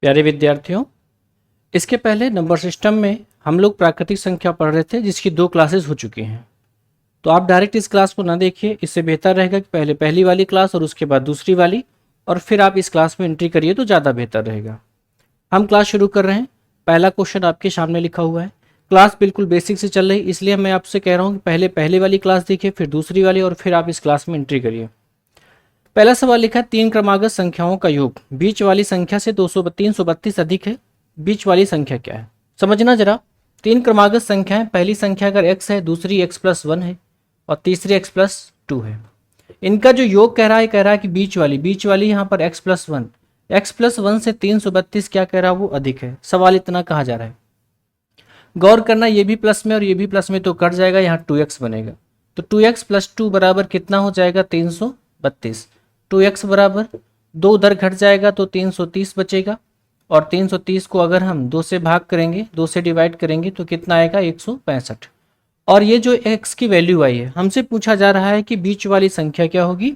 प्यारे विद्यार्थियों, इसके पहले नंबर सिस्टम में हम लोग प्राकृतिक संख्या पढ़ रहे थे, जिसकी 2 क्लासेस हो चुकी हैं। तो आप डायरेक्ट इस क्लास को ना देखिए, इससे बेहतर रहेगा कि पहले पहली वाली क्लास और उसके बाद दूसरी वाली, और फिर आप इस क्लास में एंट्री करिए तो ज़्यादा बेहतर रहेगा। हम क्लास शुरू कर रहे हैं। पहला क्वेश्चन आपके सामने लिखा हुआ है। क्लास बिल्कुल बेसिक से चल रही, इसलिए मैं आपसे कह रहा हूँ कि पहले पहले वाली क्लास देखिए, फिर दूसरी वाली, और फिर आप इस क्लास में एंट्री करिए। पहला सवाल लिखा है, 3 क्रमागत संख्याओं का योग बीच वाली संख्या से 332 अधिक है। बीच वाली संख्या क्या है, समझना जरा। 3 क्रमागत संख्याएं, पहली संख्या अगर x है, दूसरी x+1 है और तीसरी x+2 है। इनका जो योग कह रहा है कि बीच वाली यहाँ पर x+1 से 332 क्या कह रहा है, वो अधिक है। सवाल इतना कहा जा रहा है, गौर करना, ये भी प्लस में और ये भी प्लस में तो कट जाएगा, यहाँ 2x बनेगा। तो 2x+2 बराबर कितना हो जाएगा, 332। 2x बराबर 2 उधर घट जाएगा तो 330 बचेगा, और 330 को अगर हम 2 से भाग करेंगे, 2 से डिवाइड करेंगे तो कितना आएगा, 165। और ये जो x की वैल्यू आई है, हमसे पूछा जा रहा है कि बीच वाली संख्या क्या होगी।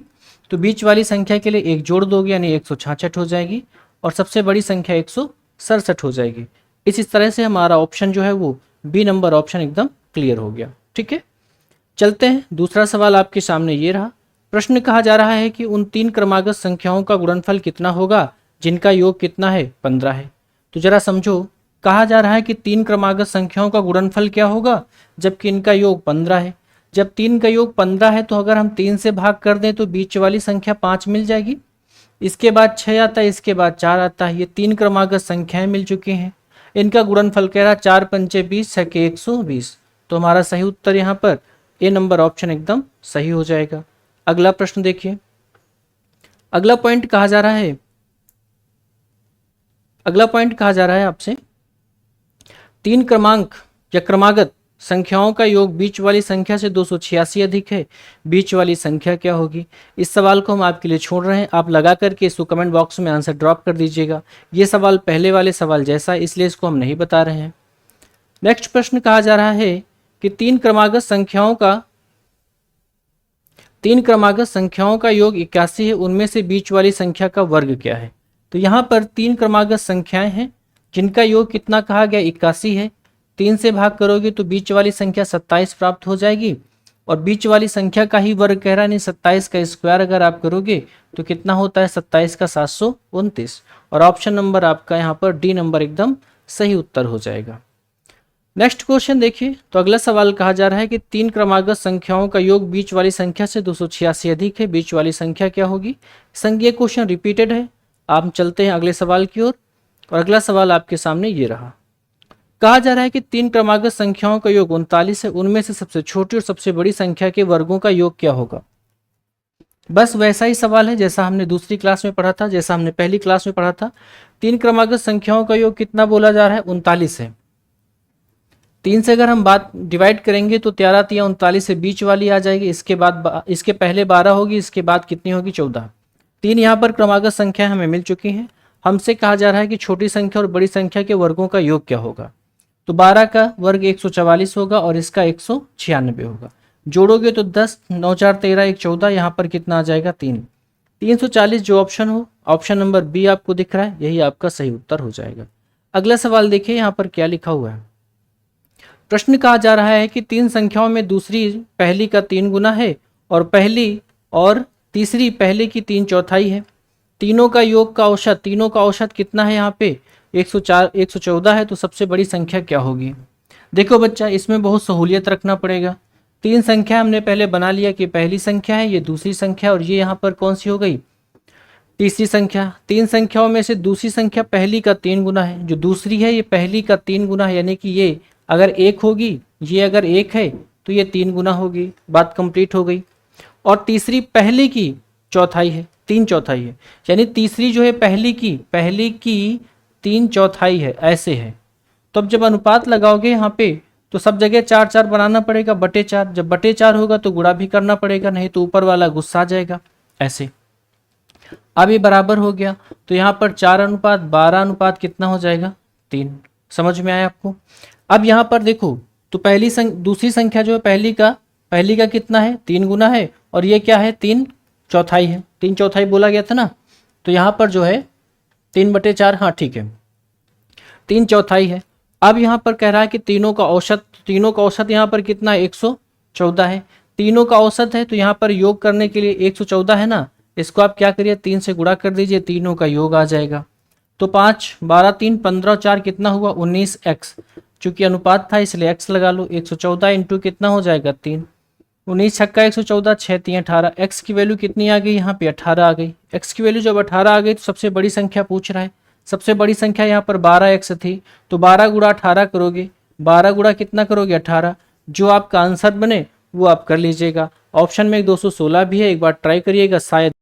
तो बीच वाली संख्या के लिए एक जोड़ दोगे यानी 166 हो जाएगी, और सबसे बड़ी संख्या 167 हो जाएगी। इस तरह से हमारा ऑप्शन जो है वो बी नंबर ऑप्शन एकदम क्लियर हो गया। ठीक है, चलते हैं। दूसरा सवाल आपके सामने ये रहा। प्रश्न कहा जा रहा है कि उन 3 क्रमागत संख्याओं का गुणनफल कितना होगा जिनका योग कितना है, 15 है। तो जरा समझो, कहा जा रहा है कि 3 क्रमागत संख्याओं का गुणनफल क्या होगा जबकि इनका योग 15 है। जब 3 का योग 15 है तो अगर हम 3 से भाग कर दें तो बीच वाली संख्या 5 मिल जाएगी। इसके बाद 6 आता है, इसके बाद 4 आता है। ये 3 क्रमागत संख्याएं मिल चुकी हैं। इनका गुणनफल कह रहा है 4 पंचे 20 छके 120। तो हमारा सही उत्तर यहाँ पर ए नंबर ऑप्शन एकदम सही हो जाएगा। अगला प्रश्न देखिए। अगला पॉइंट कहा जा रहा है आपसे, 3 क्रमांक या क्रमागत संख्याओं का योग बीच वाली संख्या से 286 अधिक है। बीच वाली संख्या क्या होगी। इस सवाल को हम आपके लिए छोड़ रहे हैं, आप लगा करके इसको कमेंट बॉक्स में आंसर ड्रॉप कर दीजिएगा। ये सवाल पहले वाले सवाल जैसा है, इसलिए इसको हम नहीं बता रहे हैं। नेक्स्ट प्रश्न कहा जा रहा है कि 3 क्रमागत संख्याओं का योग 81 है, उनमें से बीच वाली संख्या का वर्ग क्या है। तो यहाँ पर 3 क्रमागत संख्याएं हैं जिनका योग कितना कहा गया, 81 है। 3 से भाग करोगे तो बीच वाली संख्या 27 प्राप्त हो जाएगी, और बीच वाली संख्या का ही वर्ग कह रहा है, नहीं 27 का स्क्वायर अगर आप करोगे तो कितना होता है, 27 का 729। और ऑप्शन नंबर आपका यहाँ पर डी नंबर एकदम सही उत्तर हो जाएगा। नेक्स्ट क्वेश्चन देखिए। तो अगला सवाल कहा जा रहा है कि 3 क्रमागत संख्याओं का योग बीच वाली संख्या से 286 अधिक है। बीच वाली संख्या क्या होगी। ये क्वेश्चन रिपीटेड है। आप चलते हैं अगले सवाल की ओर, और अगला सवाल आपके सामने ये रहा। कहा जा रहा है कि 3 क्रमागत संख्याओं का योग 39 है, उनमें से सबसे छोटी और सबसे बड़ी संख्या के वर्गों का योग क्या होगा। बस वैसा ही सवाल है जैसा हमने दूसरी क्लास में पढ़ा था, जैसा हमने पहली क्लास में पढ़ा था। 3 क्रमागत संख्याओं का योग कितना बोला जा रहा है, 39 है। 3 से अगर हम बात डिवाइड करेंगे तो 13 तिया 39 से बीच वाली आ जाएगी। इसके पहले 12 होगी, इसके बाद कितनी होगी, 14। 3 यहाँ पर क्रमागत संख्या हमें मिल चुकी हैं। हमसे कहा जा रहा है कि छोटी संख्या और बड़ी संख्या के वर्गों का योग क्या होगा। तो 12 का वर्ग 144 होगा और इसका 196 होगा। जोड़ोगे तो 10 9 4 13 1 14, यहाँ पर कितना आ जाएगा, 3। 340 जो ऑप्शन हो, ऑप्शन नंबर बी आपको दिख रहा है, यही आपका सही उत्तर हो जाएगा। अगला सवाल देखिए यहाँ पर क्या लिखा हुआ है। प्रश्न कहा जा रहा है कि 3 संख्याओं में दूसरी पहली का 3 गुना है, और पहली और तीसरी पहले की 3/4 है। तीनों का औसत कितना है, यहाँ पे 114 है। तो सबसे बड़ी संख्या क्या होगी। देखो बच्चा, इसमें बहुत सहूलियत रखना पड़ेगा। 3 संख्या हमने पहले बना लिया कि पहली संख्या है, ये दूसरी संख्या, और ये यहाँ पर कौन सी हो गई, तीसरी संख्या। 3 संख्याओं में से दूसरी संख्या पहली का 3 गुना है, जो दूसरी है ये पहली का 3 गुना है, यानी कि ये अगर 1 होगी, ये अगर 1 है तो ये 3 गुना होगी। बात कंप्लीट हो गई। और तीसरी पहले की चौथाई है, 3/4 है, यानी तीसरी जो है पहली की 3/4 है, ऐसे है। तो अब जब अनुपात लगाओगे यहाँ पे तो सब जगह 4 4 बनाना पड़ेगा, बटे 4। जब बटे 4 होगा तो गुणा भी करना पड़ेगा, नहीं तो ऊपर वाला गुस्सा आ जाएगा, ऐसे। अब ये बराबर हो गया, तो यहाँ पर 4:12 अनुपात कितना हो जाएगा, 3। समझ में आया आपको। अब यहाँ पर देखो, तो दूसरी संख्या जो है पहली का कितना है, 3 गुना है, और ये क्या है, 3/4 है। 3/4 बोला गया था ना। तो यहाँ पर जो है 3/4, हाँ ठीक है, 3/4 है। अब यहाँ पर कह रहा है कि तीनों का औसत यहाँ पर कितना है, 114 है। तीनों का औसत है तो यहाँ पर योग करने के लिए 114 है ना, इसको आप क्या करिए 3 से गुणा कर दीजिए, तीनों का योग आ जाएगा। तो 5, 12, 3, 15 और 4 कितना हुआ, 19x। चूंकि अनुपात था इसलिए x लगा लो। 114 इंटू कितना हो जाएगा, 3। 19 छक्का 114, 6 3 18। x की वैल्यू कितनी आ गई, यहाँ पे 18 आ गई। x की वैल्यू जब 18 आ गई तो सबसे बड़ी संख्या पूछ रहा है। सबसे बड़ी संख्या यहाँ पर 12x थी, तो 12 गुणा 18 करोगे, 12 गुणा कितना करोगे, 18। जो आपका आंसर बने वो आप कर लीजिएगा। ऑप्शन में 216 भी है, एक बार ट्राई करिएगा शायद।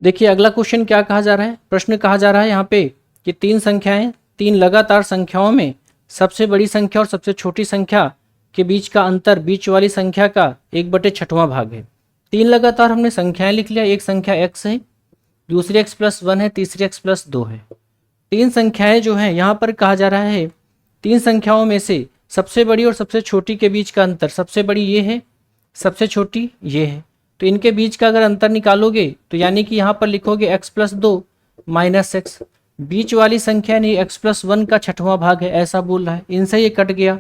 देखिए अगला क्वेश्चन क्या कहा जा रहा है, प्रश्न कहा जा रहा है यहाँ पे कि तीन संख्याएं, तीन लगातार संख्याओं में सबसे बड़ी संख्या और सबसे छोटी संख्या के बीच का अंतर बीच वाली संख्या का 1/6वां भाग है। तीन लगातार हमने संख्याएं लिख लिया, एक संख्या x है, दूसरी x+1 है, तीसरी x+2 है। तीन संख्याएं जो हैं यहाँ पर कहा जा रहा है तीन संख्याओं में से सबसे बड़ी और सबसे छोटी के बीच का अंतर, सबसे बड़ी ये है, सबसे छोटी ये है, तो इनके बीच का अगर अंतर निकालोगे तो यानी कि यहाँ पर लिखोगे x+2 - x। बीच वाली संख्या नहीं, x+1 का 6वां भाग है ऐसा बोल रहा है, इनसे ये कट गया।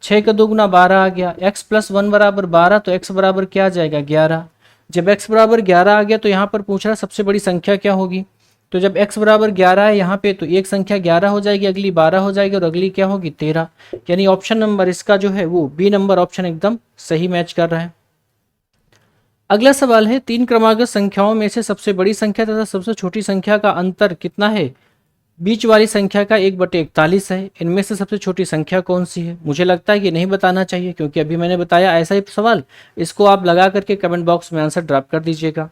6 का 2 गुना 12 आ गया, x+1 बराबर 12, तो x बराबर क्या आ जाएगा, 11। जब x बराबर 11 आ गया तो यहाँ पर पूछ रहा है सबसे बड़ी संख्या क्या होगी। तो जब x बराबर 11 है यहाँ पे, तो एक संख्या 11 हो जाएगी, अगली 12 हो जाएगी और अगली क्या होगी, 13। यानी ऑप्शन नंबर इसका जो है वो बी नंबर ऑप्शन एकदम सही मैच कर रहा है। अगला सवाल है, तीन क्रमागत संख्याओं में से सबसे बड़ी संख्या तथा सबसे छोटी संख्या का अंतर कितना है, बीच वाली संख्या का 1/41 है। इनमें से सबसे छोटी संख्या कौन सी है। मुझे लगता है कि नहीं बताना चाहिए क्योंकि अभी मैंने बताया ऐसा ही सवाल, इसको आप लगा करके कमेंट बॉक्स में आंसर ड्रॉप कर दीजिएगा।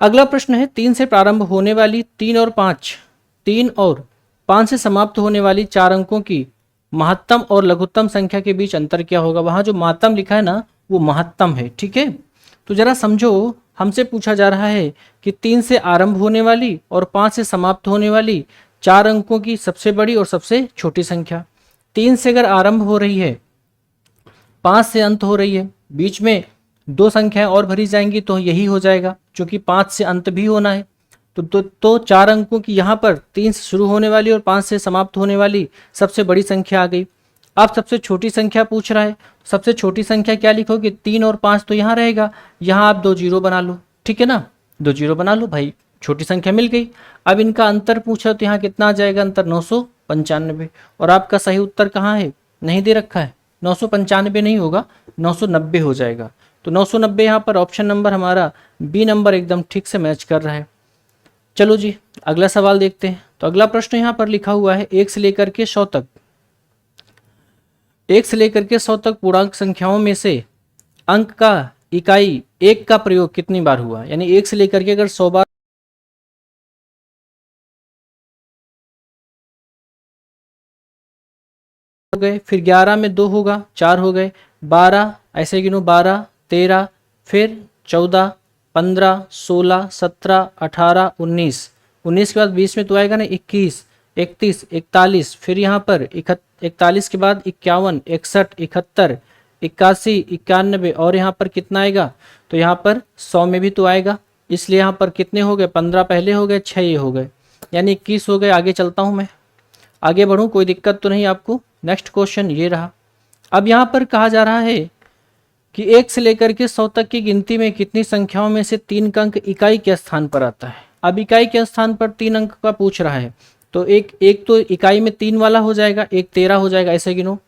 अगला प्रश्न है, 3 से प्रारंभ होने वाली 3 और 5 से समाप्त होने वाली 4 अंकों की महत्तम और लघुत्तम संख्या के बीच अंतर क्या होगा। वहां जो महत्तम लिखा है ना वो महत्तम है, ठीक है। तो जरा समझो, हमसे पूछा जा रहा है कि 3 से आरंभ होने वाली और 5 से समाप्त होने वाली 4 अंकों की सबसे बड़ी और सबसे छोटी संख्या। 3 से अगर आरंभ हो रही है, 5 से अंत हो रही है, बीच में दो संख्याएं और भरी जाएंगी तो यही हो जाएगा, क्योंकि 5 से अंत भी होना है। तो 4 अंकों की यहाँ पर 3 से शुरू होने वाली और 5 से समाप्त होने वाली सबसे बड़ी संख्या आ गई। अब सबसे छोटी संख्या पूछ रहा है, सबसे छोटी संख्या क्या लिखोगे, 3 और 5 तो यहाँ रहेगा, यहाँ आप 2 जीरो बना लो, ठीक है ना, 2 जीरो बना लो भाई, छोटी संख्या मिल गई। अब इनका अंतर पूछा तो यहाँ कितना आ जाएगा अंतर, 995। और आपका सही उत्तर कहाँ है, नहीं दे रखा है, 995 नहीं होगा, 990 हो जाएगा। तो 990 यहाँ पर ऑप्शन नंबर हमारा बी नंबर एकदम ठीक से मैच कर रहा है। चलो जी अगला सवाल देखते हैं। तो अगला प्रश्न यहाँ पर लिखा हुआ है, 1 से लेकर के 100 तक, 1 से लेकर के 100 तक पूर्णांक संख्याओं में से अंक का इकाई 1 का प्रयोग कितनी बार हुआ। यानी 1 से लेकर के अगर 100 बार हो गए, फिर 11 में 2 होगा, 4 हो गए, 12 ऐसे गिनो, 12, 13, फिर 14, 15, 16, 17, 18, 19, 19 के बाद 20 में तो आएगा ना 21, 31, 41, फिर यहाँ पर 41 के बाद 51, 61, 71, 81, 91 और यहाँ पर कितना आएगा, तो यहाँ पर 100 में भी तो आएगा, इसलिए यहाँ पर कितने हो गए, 15 पहले हो गए, 6 ये हो गए, यानी 21 हो गए। आगे चलता हूँ मैं, आगे बढ़ूँ, कोई दिक्कत तो नहीं आपको। नेक्स्ट क्वेश्चन ये रहा। अब यहाँ पर कहा जा रहा है कि 1 से लेकर के 100 तक की गिनती में कितनी संख्याओं में से 3 का अंक इकाई के स्थान पर आता है। अब इकाई के स्थान पर 3 अंक का पूछ रहा है, तो एक तो इकाई में 3 वाला हो जाएगा, एक 13 हो जाएगा, ऐसे गिनो,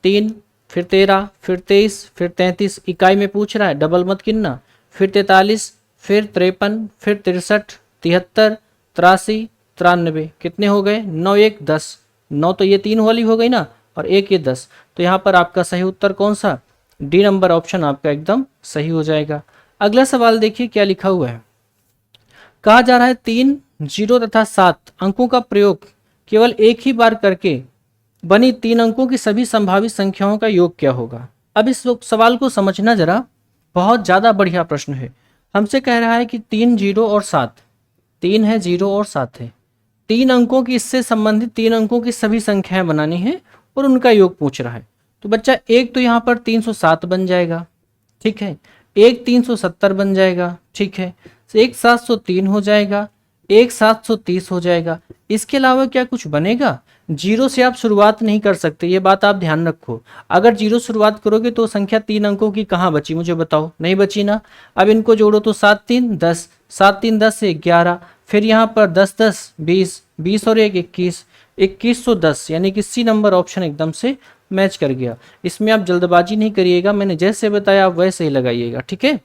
3, फिर 13, फिर 23, फिर 33, इकाई में पूछ रहा है, डबल मत गिनना, फिर 43, फिर 53, फिर 63, 73, 83, 93, कितने हो गए, 9 1 10, 9 तो ये 3 वाली हो गई ना, और 1 ये 10, तो यहाँ पर आपका सही उत्तर कौन सा, डी नंबर ऑप्शन आपका एकदम सही हो जाएगा। अगला सवाल देखिए क्या लिखा हुआ है, कहा जा रहा है 3, 0 तथा 7 अंकों का प्रयोग केवल एक ही बार करके बनी 3 अंकों की सभी संभावित संख्याओं का योग क्या होगा। अब इस सवाल को समझना जरा, बहुत ज़्यादा बढ़िया प्रश्न है। हमसे कह रहा है कि 3 0 और 7, 3 है 0 और 7 है, 3 अंकों की, इससे संबंधित 3 अंकों की सभी संख्याएं बनानी है और उनका योग पूछ रहा है। तो बच्चा एक तो यहाँ पर 307 बन जाएगा, ठीक है, एक 370 बन जाएगा, ठीक है, एक 703 हो जाएगा, एक 730 हो जाएगा। इसके अलावा क्या कुछ बनेगा? जीरो से आप शुरुआत नहीं कर सकते, ये बात आप ध्यान रखो। अगर जीरो शुरुआत करोगे तो संख्या 3 अंकों की कहाँ बची, मुझे बताओ, नहीं बची ना। अब इनको जोड़ो तो 7 3 10, 7 3 10 से 11, फिर यहाँ पर 10 10 20, 20 और 1 21, 2110, यानी कि सी नंबर ऑप्शन एकदम से मैच कर गया। इसमें आप जल्दबाजी नहीं करिएगा, मैंने जैसे बताया आप वैसे ही लगाइएगा, ठीक है।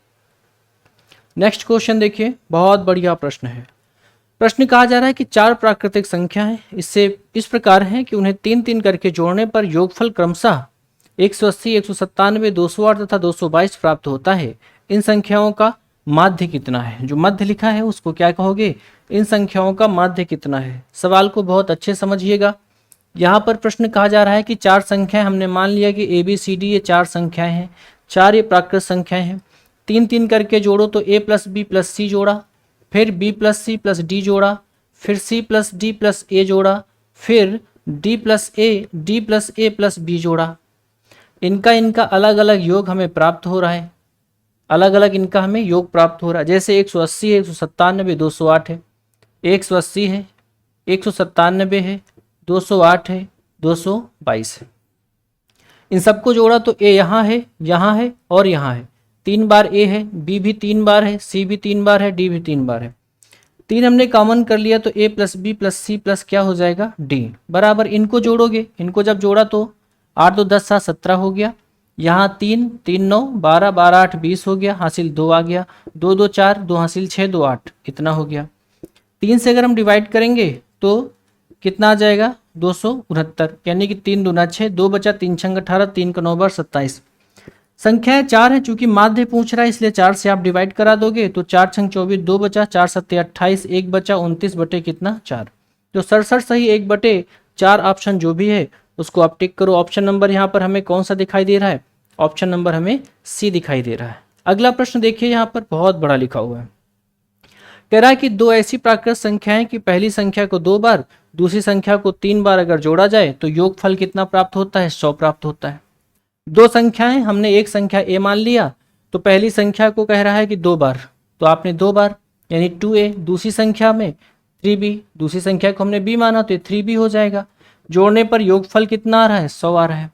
नेक्स्ट क्वेश्चन देखिए, बहुत बढ़िया प्रश्न है। प्रश्न कहा जा रहा है कि 4 प्राकृतिक संख्या है, इससे इस प्रकार है कि उन्हें 3 3 करके जोड़ने पर योगफल क्रमशः 180, 197, 208 तथा 222 प्राप्त होता है। इन संख्याओं का माध्य कितना है? जो मध्य लिखा है उसको क्या कहोगे? इन संख्याओं का माध्य कितना है? सवाल को बहुत अच्छे समझिएगा। यहाँ पर प्रश्न कहा जा रहा है कि 4 संख्याएं, हमने मान लिया कि ए बी सी डी ये 4 संख्याएं हैं, 4 ये प्राकृत संख्याएं हैं। 3 3 करके जोड़ो तो a plus b plus c जोड़ा, फिर b plus c plus d जोड़ा, फिर c plus d plus a जोड़ा, फिर d plus a plus b जोड़ा। इनका अलग अलग योग हमें प्राप्त हो रहा है, अलग अलग इनका हमें योग प्राप्त हो रहा है। जैसे 180 है, 197, 208 है, 180 है, 197 है, 208 है, 222 है। इन सबको जोड़ा तो a यहाँ है और यहाँ है। 3 बार a है, b भी 3 बार है, c भी 3 बार है, d भी 3 बार है। 3 हमने कॉमन कर लिया तो a plus b plus c plus क्या हो जाएगा? d बराबर। इनको जोड़ोगे, इनको जब जोड़ा तो 8 2 10 7 17 हो गया। यहाँ 3 3 9 12 12 8 20 हो गया, हासिल 2 आ गया, 2 2 4 2 हासिल 6 2 8, इतना हो गया। 3 से अगर हम डिवाइड करेंगे तो कितना आ जाएगा? 269, यानी कि 3 दूना 6, 2 बचा, 3 छंग 18, 3 का 9 बार 27। संख्याएं 4 है, चूंकि माध्य पूछ रहा है इसलिए 4 से आप डिवाइड करा दोगे तो 4 छंग 24, 2 बचा, 4 सत्ते 28, 1 बचा, 29 बटे कितना? 4। तो 67 सही 1 बटे 4 ऑप्शन जो भी है उसको आप टिक करो। ऑप्शन नंबर यहाँ पर हमें कौन सा दिखाई दे रहा है? ऑप्शन नंबर हमें सी दिखाई दे रहा है। अगला प्रश्न देखिए, यहाँ पर बहुत बड़ा लिखा हुआ है। कह रहा है कि 2 ऐसी प्राकृत संख्याएं कि पहली संख्या को 2 बार, दूसरी संख्या को 3 बार अगर जोड़ा जाए तो योगफल कितना प्राप्त होता है? 100 प्राप्त होता है। 2 संख्याएं, हमने एक संख्या a मान लिया तो पहली संख्या को कह रहा है कि 2 बार, तो आपने 2 बार यानी 2a, दूसरी संख्या में 3b, दूसरी संख्या को हमने b माना तो 3b हो जाएगा। जोड़ने पर योगफल कितना आ रहा है? 100 आ रहा है।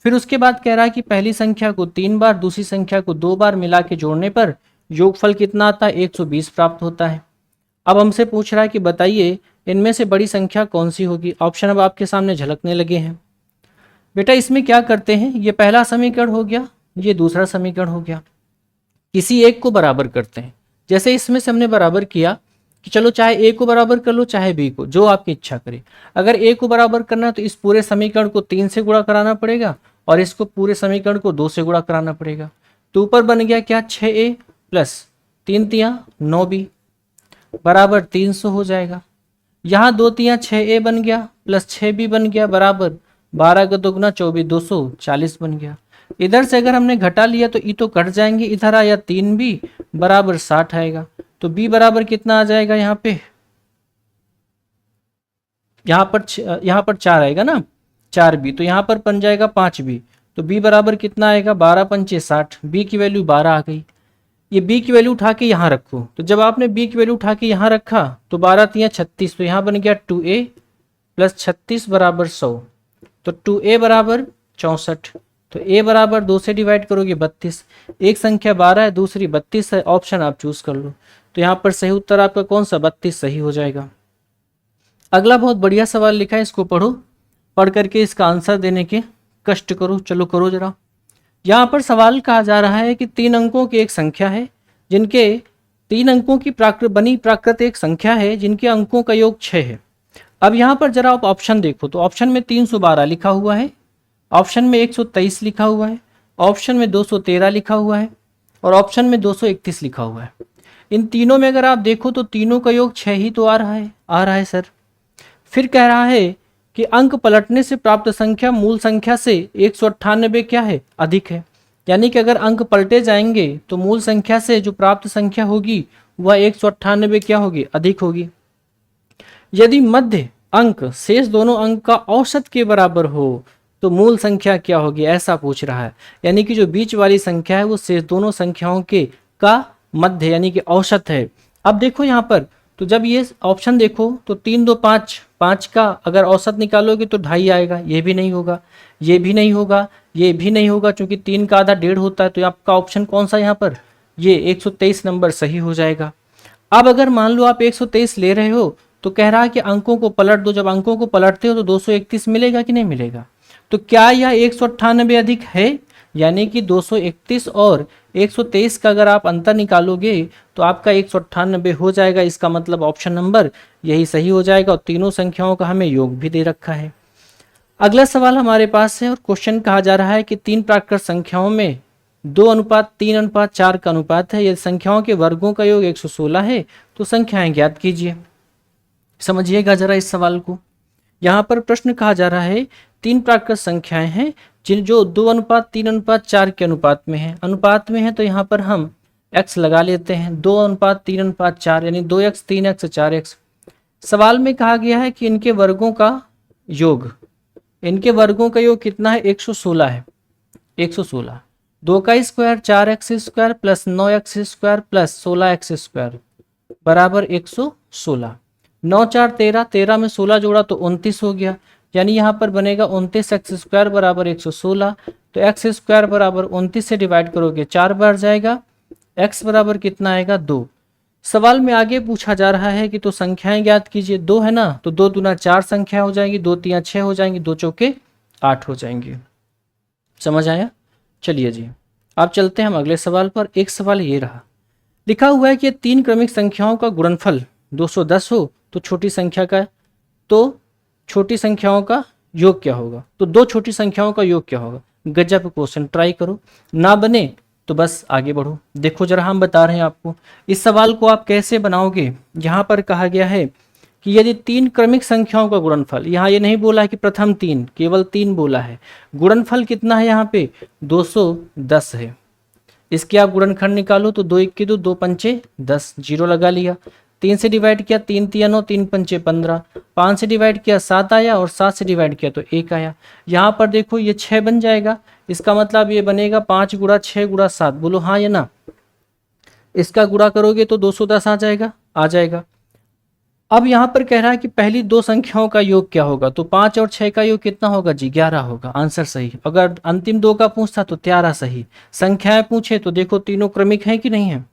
फिर उसके बाद कह रहा है कि पहली संख्या को 3 बार, दूसरी संख्या को 2 बार मिला के जोड़ने पर योगफल कितना आता है? 120 प्राप्त होता है। अब हमसे पूछ रहा है कि बताइए इनमें से बड़ी संख्या कौन सी होगी? ऑप्शन अब आपके सामने झलकने लगे हैं। बेटा इसमें क्या करते हैं, ये पहला समीकरण हो गया, ये दूसरा समीकरण हो गया, किसी एक को बराबर करते हैं। जैसे इसमें से हमने बराबर किया कि चलो चाहे a को बराबर कर लो चाहे b को, जो आपकी इच्छा करे। अगर a को बराबर करना है तो इस पूरे समीकरण को 3 से गुणा कराना पड़ेगा और इसको पूरे समीकरण को 2 से गुणा कराना पड़ेगा। तो ऊपर बन गया क्या? 6a प्लस 3 तियां 9b बराबर 300 हो जाएगा। यहाँ 2 तियां 6a बन गया प्लस 6b बन गया बराबर 12 का दोगुना 24, 240 बन गया। इधर से अगर हमने घटा लिया तो ई तो कट जाएंगे, इधर आया 3b बराबर 60 आएगा। तो b बराबर कितना आ जाएगा? यहाँ पर 4 आएगा ना, 4b, तो यहाँ पर बन जाएगा 5b। तो b बराबर कितना आएगा? 12 पंचे 60, b की वैल्यू 12 आ गई। ये b की वैल्यू उठा के यहाँ रखो, तो जब आपने b की वैल्यू उठा के यहाँ रखा तो 12 तियां 36, तो यहाँ बन गया 2a प्लस 36 बराबर 100, तो 2a बराबर 64। तो a बराबर 2 से डिवाइड करोगे 32, एक संख्या 12 है दूसरी 32 है, ऑप्शन आप चूज कर लो। तो यहाँ पर सही उत्तर आपका कौन सा? 32 सही हो जाएगा। अगला बहुत बढ़िया सवाल लिखा है, इसको पढ़ो, पढ़ करके इसका आंसर देने के कष्ट करो। चलो करो जरा। यहाँ पर सवाल कहा जा रहा है कि 3 अंकों की एक संख्या है जिनके 3 अंकों की बनी प्राकृत एक संख्या है जिनके अंकों का योग 6 है। अब यहाँ पर जरा आप ऑप्शन देखो तो ऑप्शन में 312 लिखा हुआ है, ऑप्शन में 123 लिखा हुआ है, ऑप्शन में 213 लिखा हुआ है और ऑप्शन में 231 लिखा हुआ है। इन तीनों में अगर आप देखो तो तीनों का योग 6 ही तो आ रहा है सर। फिर कह रहा है कि अंक पलटने से प्राप्त संख्या मूल संख्या से 198 क्या है? अधिक है। यानी कि अगर अंक पलटे जाएंगे तो मूल संख्या से जो प्राप्त संख्या होगी वह 198 क्या होगी? अधिक होगी। यदि मध्य अंक शेष दोनों अंक का औसत के बराबर हो तो मूल संख्या क्या होगी? ऐसा पूछ रहा है। यानी कि जो बीच वाली संख्या है वो शेष दोनों संख्याओं के का मध्य यानी कि औसत है। अब देखो यहाँ पर तो जब ये ऑप्शन देखो तो 3 2 5, 5 का अगर औसत निकालोगे तो 2.5 आएगा, ये भी नहीं होगा, ये भी नहीं होगा, ये भी नहीं होगा, क्योंकि 3 का आधा 1.5 होता है। तो आपका ऑप्शन कौन सा यहाँ पर, ये 123 नंबर सही हो जाएगा। अब अगर मान लो आप 123 ले रहे हो तो कह रहा है कि अंकों को पलट दो, जब अंकों को पलटते हो तो 231 मिलेगा कि नहीं मिलेगा। तो क्या यह 198 अधिक है, यानी कि 231 और 123 का अगर आप अंतर निकालोगे तो आपका 198 हो जाएगा। इसका मतलब ऑप्शन नंबर यही सही हो जाएगा, और तीनों संख्याओं का हमें योग भी दे रखा है। अगला सवाल हमारे पास है, और क्वेश्चन कहा जा रहा है कि 3 प्राकृत संख्याओं में 2:3:4 का अनुपात है, यदि संख्याओं के वर्गों का योग 116 है तो संख्याएं ज्ञात कीजिए। समझिएगा जरा इस सवाल को। यहाँ पर प्रश्न कहा जा रहा है 3 प्राकृत संख्याएं हैं जो 2:3:4 के अनुपात में है। अनुपात में है तो यहाँ पर हम x लगा लेते हैं, 2:3:4 यानी 2x 3x 4x। सवाल में कहा गया है कि इनके वर्गों का योग, इनके वर्गों का योग कितना है, 116 है। 116, 2 का square 4x square plus 9x square plus 16x square बराबर 116। 9 4 13, 13 में 16 जोड़ा तो 29 हो गया, यानी यहाँ पर बनेगा 29x स्क्वायर बराबर 116। तो x स्क्वायर बराबर 29 से डिवाइड करोगे 4 बार जाएगा, x बराबर कितना आएगा, 2। सवाल में आगे पूछा जा रहा है कि तो संख्याएं ज्ञात कीजिए। 2 है ना, तो 2 दूना 4 संख्या हो जाएगी, 2 3 6 हो जाएंगी, 2 चौके 8 हो जाएंगे। समझ आया। चलिए जी, अब चलते हैं हम अगले सवाल पर। एक सवाल ये रहा, लिखा हुआ है कि 3 क्रमिक संख्याओं का गुणनफल 210 हो तो छोटी संख्या का, तो छोटी संख्याओं का योग क्या होगा, तो 2 छोटी संख्याओं का योग क्या होगा। गजब क्वेश्चन, ट्राई करो, ना बने तो बस आगे बढ़ो। देखो जरा, हम बता रहे हैं आपको इस सवाल को आप कैसे बनाओगे। यहाँ पर कहा गया है कि यदि 3 क्रमिक संख्याओं का गुणनफल, यहाँ ये नहीं बोला है कि प्रथम 3, केवल 3 बोला है। गुणनफल कितना है यहाँ पे, 210 है। इसके आप गुणनखंड निकालो तो 2 1 2, 2 5 10, जीरो लगा लिया। 3 से डिवाइड किया 3 3 9, 3 5 15, 5 से डिवाइड किया 7 आया, और 7 से डिवाइड किया तो 1 आया। यहाँ पर देखो ये 6 बन जाएगा, इसका मतलब ये बनेगा 5 गुणा 6 गुणा 7, बोलो हाँ या ना। इसका गुणा करोगे तो 210 आ जाएगा, आ जाएगा। अब यहाँ पर कह रहा है कि पहली 2 संख्याओं का योग क्या होगा, तो 5 और 6 का योग कितना होगा जी, 11 होगा। आंसर सही। अगर अंतिम 2 का पूछता तो 13 सही। संख्याएं पूछे तो देखो तीनों क्रमिक हैं कि नहीं है,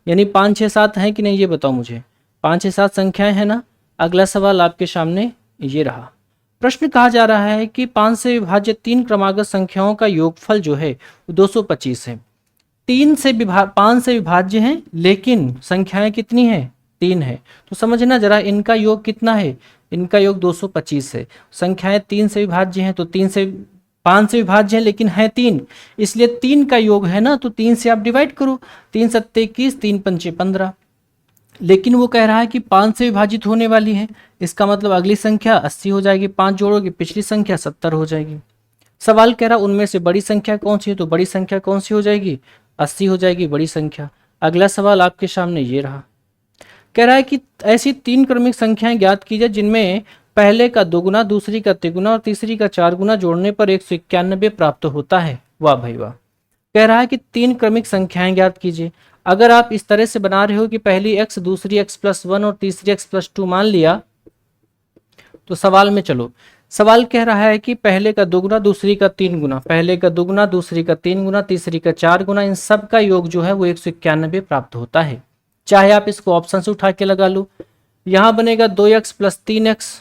यानी 5 6 7 हैं कि नहीं, ये बताओ मुझे। 5 6 7 संख्याएं हैं ना। अगला सवाल आपके सामने ये रहा। प्रश्न कहा जा रहा है कि 5 से विभाज्य 3 क्रमागत संख्याओं का योगफल जो है 225 है। 5 से विभाज्य है, लेकिन संख्याएं कितनी हैं, 3 है। तो समझना जरा, इनका योग कितना है, इनका योग 225 है। संख्याएं 3 से विभाज्य हैं, तो 5 से विभाज्य है लेकिन है 3, इसलिए 3 का योग है ना, तो 3 से आप डिवाइड करो, 3 7 21, 3 5 15। लेकिन वो कह रहा है कि 5 से विभाजित होने वाली है, इसका मतलब अगली संख्या 80 हो जाएगी। 5 जोड़ोगे पिछली संख्या 70 हो जाएगी। सवाल कह रहा उनमें से बड़ी संख्या कौन सी है, तो बड़ी संख्या कौन सी हो जाएगी, 80 हो जाएगी बड़ी संख्या। अगला सवाल आपके सामने ये रहा, कह रहा है कि ऐसी 3 क्रमिक संख्याएं ज्ञात कीजिए जिनमें पहले का 2 गुना, दूसरी का 3 गुना और तीसरी का 4 गुना जोड़ने पर 191 प्राप्त होता है। वाह भाई वाह। कह रहा है कि 3 क्रमिक संख्याएं ज्ञात कीजिए। अगर आप इस तरह से बना रहे हो कि पहली x, दूसरी x+1 और तीसरी x+2 मान लिया, तो सवाल में चलो। सवाल कह रहा है कि पहले का 2 गुना, दूसरी का 3 गुना, पहले का 2 गुना, दूसरी का 3 गुना, तीसरी का 4 गुना, इन सब का योग जो है वो 191 प्राप्त होता है। चाहे आप इसको ऑप्शन से उठा के लगा लो। यहाँ बनेगा 2x + 3x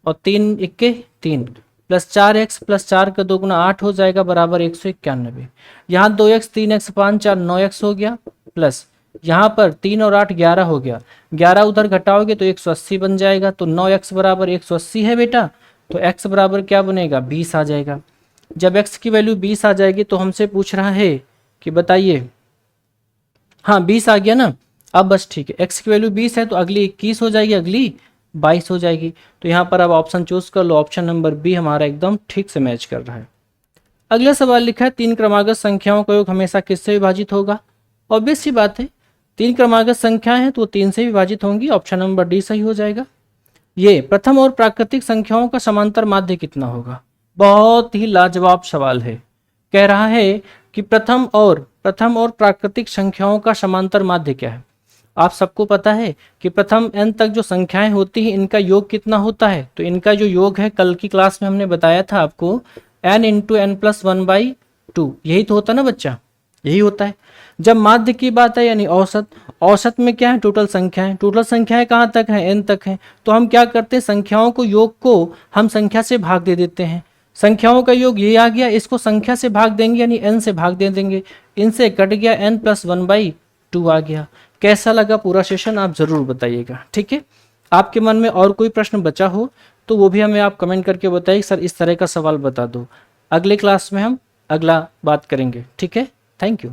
और 3 1 3 प्लस 4x प्लस 4 का 2 गुना 8 हो जाएगा बराबर 191। यहाँ 2x 3x 5 4 9x हो गया, प्लस यहाँ पर 3 और 8 11 हो गया। 11 उधर घटाओगे तो 180 बन जाएगा। तो 9x बराबर 180 है बेटा, तो x बराबर क्या बनेगा, 20 आ जाएगा। जब x की वैल्यू 20 आ जाएगी तो हमसे पूछ रहा है कि बताइए, हाँ 20 आ गया ना। अब बस ठीक है, x की वैल्यू 20 है तो अगली 21 हो जाएगी, अगली 22 हो जाएगी। तो यहाँ पर अब ऑप्शन चूज कर लो, ऑप्शन नंबर बी हमारा एकदम ठीक से मैच कर रहा है। अगला सवाल लिखा है 3 क्रमागत संख्याओं का योग हमेशा किससे विभाजित होगा। ऑब्वियस सी बात है, 3 क्रमागत संख्याएं हैं तो 3 से विभाजित होंगी। ऑप्शन नंबर डी सही हो जाएगा। ये प्रथम और प्राकृतिक संख्याओं का समांतर माध्य कितना होगा। बहुत ही लाजवाब सवाल है। कह रहा है कि प्रथम और प्राकृतिक संख्याओं का समांतर माध्य क्या है। आप सबको पता है कि प्रथम n तक जो संख्याएं होती हैं इनका योग कितना होता है, तो इनका जो योग है कल की क्लास में हमने बताया था आपको n इंटू एन प्लस 1/2, यही तो होता ना बच्चा, यही होता है। जब माध्य की बात है यानी औसत, औसत में क्या है टोटल संख्याएं, टोटल संख्याएं कहाँ तक हैं, n तक हैं, तो हम क्या करते हैं संख्याओं को योग को हम संख्या से भाग दे देते हैं। संख्याओं का योग ये आ गया, इसको संख्या से भाग देंगे यानी n से भाग दे देंगे, इनसे कट गया n प्लस 1/2 आ गया। कैसा लगा पूरा सेशन आप जरूर बताइएगा, ठीक है। आपके मन में और कोई प्रश्न बचा हो तो वो भी हमें आप कमेंट करके बताइए, सर इस तरह का सवाल बता दो। अगले क्लास में हम अगला बात करेंगे, ठीक है। Thank you.